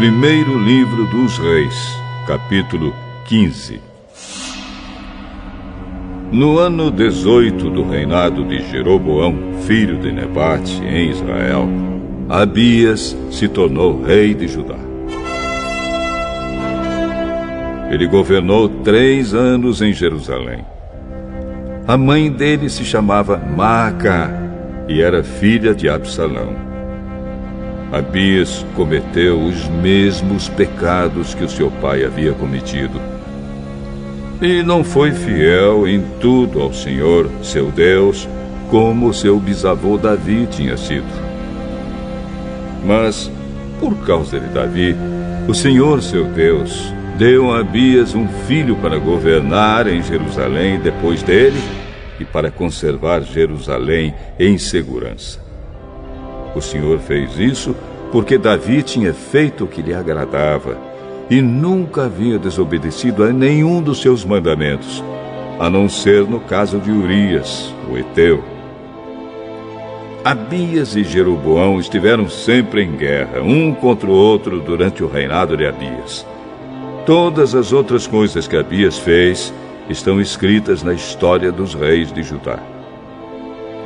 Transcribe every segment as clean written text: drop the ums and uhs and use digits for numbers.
Primeiro livro dos Reis, capítulo 15. No ano 18 do reinado de Jeroboão, filho de Nebate, em Israel, Abias se tornou rei de Judá. Ele governou 3 anos em Jerusalém. A mãe dele se chamava Maacá e era filha de Absalão. Abias cometeu os mesmos pecados que o seu pai havia cometido. E não foi fiel em tudo ao Senhor, seu Deus, como seu bisavô Davi tinha sido. Mas, por causa de Davi, o Senhor, seu Deus, deu a Abias um filho para governar em Jerusalém depois dele e para conservar Jerusalém em segurança. O Senhor fez isso porque Davi tinha feito o que lhe agradava e nunca havia desobedecido a nenhum dos seus mandamentos, a não ser no caso de Urias, o heteu. Abias e Jeroboão estiveram sempre em guerra, um contra o outro, durante o reinado de Abias. Todas as outras coisas que Abias fez estão escritas na história dos reis de Judá.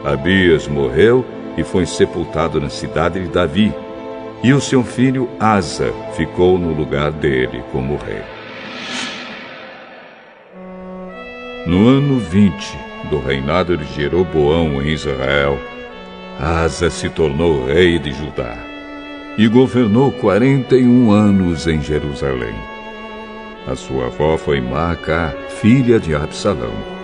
Abias morreu e foi sepultado na cidade de Davi, e o seu filho Asa ficou no lugar dele como rei. No ano 20 do reinado de Jeroboão em Israel, Asa se tornou rei de Judá e governou 41 anos em Jerusalém. A sua avó foi Maacá, filha de Absalão.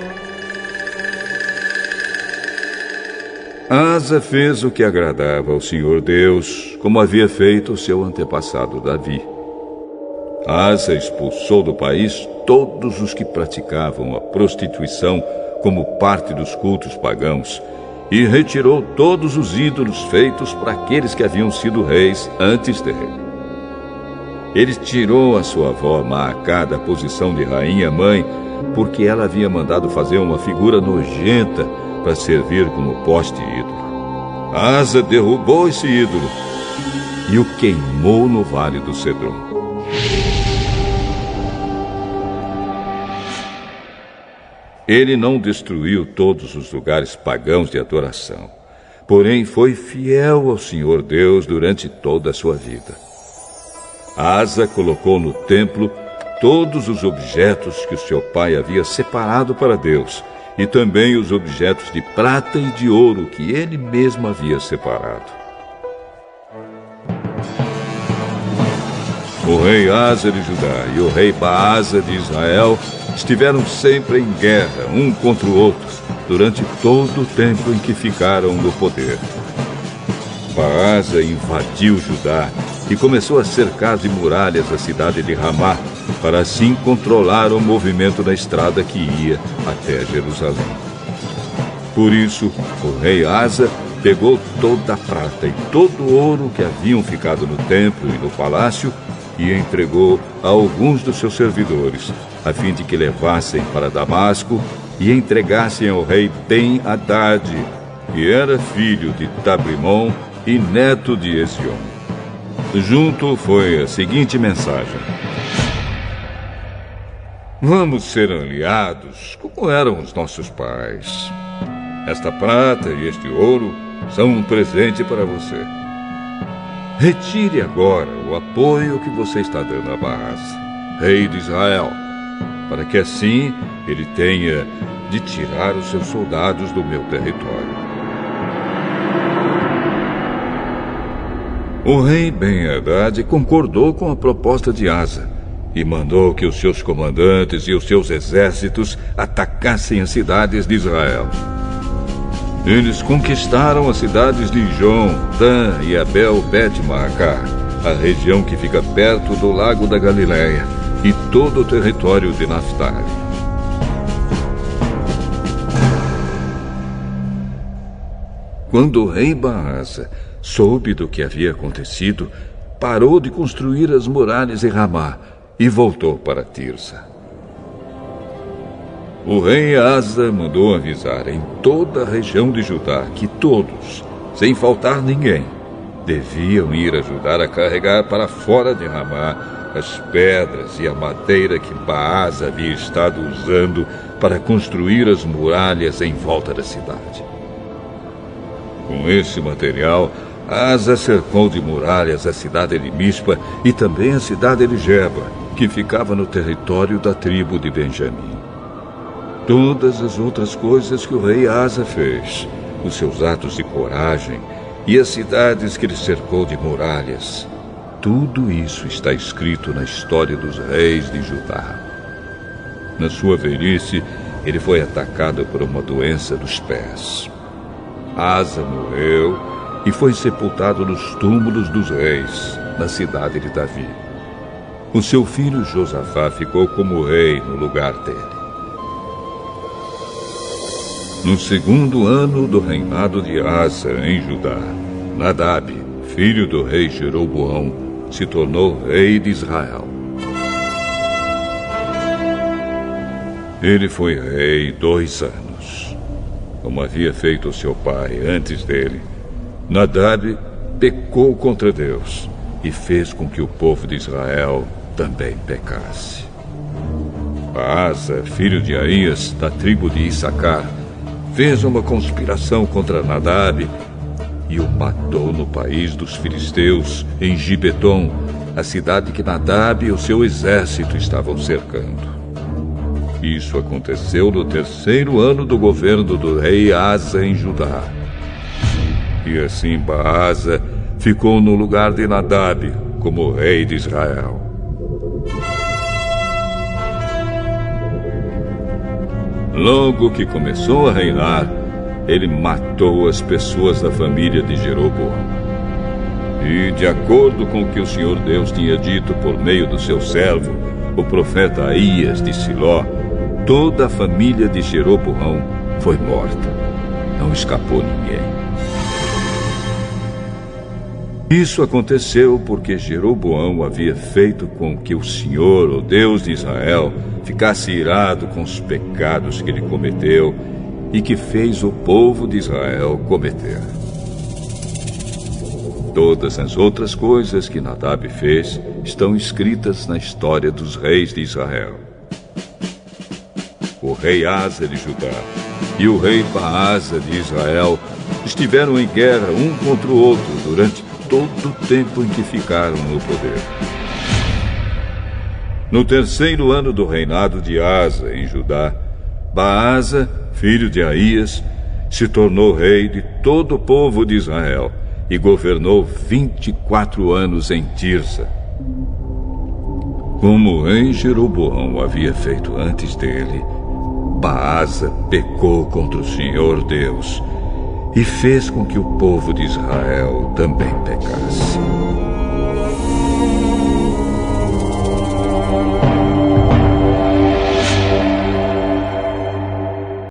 Asa fez o que agradava ao Senhor Deus, como havia feito o seu antepassado Davi. Asa expulsou do país todos os que praticavam a prostituição como parte dos cultos pagãos e retirou todos os ídolos feitos para aqueles que haviam sido reis antes dele. Ele tirou a sua avó Maacá da posição de rainha-mãe porque ela havia mandado fazer uma figura nojenta para servir como poste ídolo. Asa derrubou esse ídolo e o queimou no Vale do Cedron. Ele não destruiu todos os lugares pagãos de adoração, porém foi fiel ao Senhor Deus durante toda a sua vida. Asa colocou no templo todos os objetos que o seu pai havia separado para Deus, e também os objetos de prata e de ouro que ele mesmo havia separado. O rei Asa de Judá e o rei Baasa de Israel estiveram sempre em guerra, um contra o outro, durante todo o tempo em que ficaram no poder. Baasa invadiu Judá e começou a cercar de muralhas a cidade de Ramá, para assim controlar o movimento da estrada que ia até Jerusalém. Por isso, o rei Asa pegou toda a prata e todo o ouro que haviam ficado no templo e no palácio e entregou a alguns dos seus servidores, a fim de que levassem para Damasco e entregassem ao rei Ben-Hadad, que era filho de Tabrimon e neto de Ezion. Junto foi a seguinte mensagem: vamos ser aliados como eram os nossos pais. Esta prata e este ouro são um presente para você. Retire agora o apoio que você está dando a Baasa, rei de Israel, para que assim ele tenha de tirar os seus soldados do meu território. O rei Ben-Hadad concordou com a proposta de Asa e mandou que os seus comandantes e os seus exércitos atacassem as cidades de Israel. Eles conquistaram as cidades de Ijon, Dan e Abel-Bet-Maacá, a região que fica perto do lago da Galileia, e todo o território de Naftali. Quando o rei Baasa soube do que havia acontecido, parou de construir as muralhas em Ramá e voltou para Tirsa. O rei Asa mandou avisar em toda a região de Judá que todos, sem faltar ninguém, deviam ir ajudar a carregar para fora de Ramá as pedras e a madeira que Baasa havia estado usando para construir as muralhas em volta da cidade. Com esse material, Asa cercou de muralhas a cidade de Mispa e também a cidade de Geba, que ficava no território da tribo de Benjamim. Todas as outras coisas que o rei Asa fez, os seus atos de coragem e as cidades que ele cercou de muralhas, tudo isso está escrito na história dos reis de Judá. Na sua velhice, ele foi atacado por uma doença dos pés. Asa morreu e foi sepultado nos túmulos dos reis, na cidade de Davi. O seu filho Josafá ficou como rei no lugar dele. No segundo ano do reinado de Asa em Judá, Nadab, filho do rei Jeroboão, se tornou rei de Israel. Ele foi rei 2 anos. Como havia feito seu pai antes dele, Nadab pecou contra Deus e fez com que o povo de Israel também pecasse. Asa, filho de Aías, da tribo de Issacar, fez uma conspiração contra Nadab e o matou no país dos filisteus, em Gibeton, a cidade que Nadab e o seu exército estavam cercando. Isso aconteceu no 3º ano do governo do rei Asa em Judá. E assim Baasa ficou no lugar de Nadab como rei de Israel. Logo que começou a reinar, ele matou as pessoas da família de Jeroboão. E, de acordo com o que o Senhor Deus tinha dito por meio do seu servo, o profeta Aías de Siló, toda a família de Jeroboão foi morta. Não escapou ninguém. Isso aconteceu porque Jeroboão havia feito com que o Senhor, o Deus de Israel, ficasse irado com os pecados que ele cometeu e que fez o povo de Israel cometer. Todas as outras coisas que Nadab fez estão escritas na história dos reis de Israel. O rei Asa de Judá e o rei Baasa de Israel estiveram em guerra um contra o outro durante todo o tempo em que ficaram no poder. No 3º ano do reinado de Asa em Judá, Baasa, filho de Aías, se tornou rei de todo o povo de Israel e governou 24 anos em Tirsa. Como o rei Jeroboão havia feito antes dele, Baasa pecou contra o Senhor Deus e fez com que o povo de Israel também pecasse.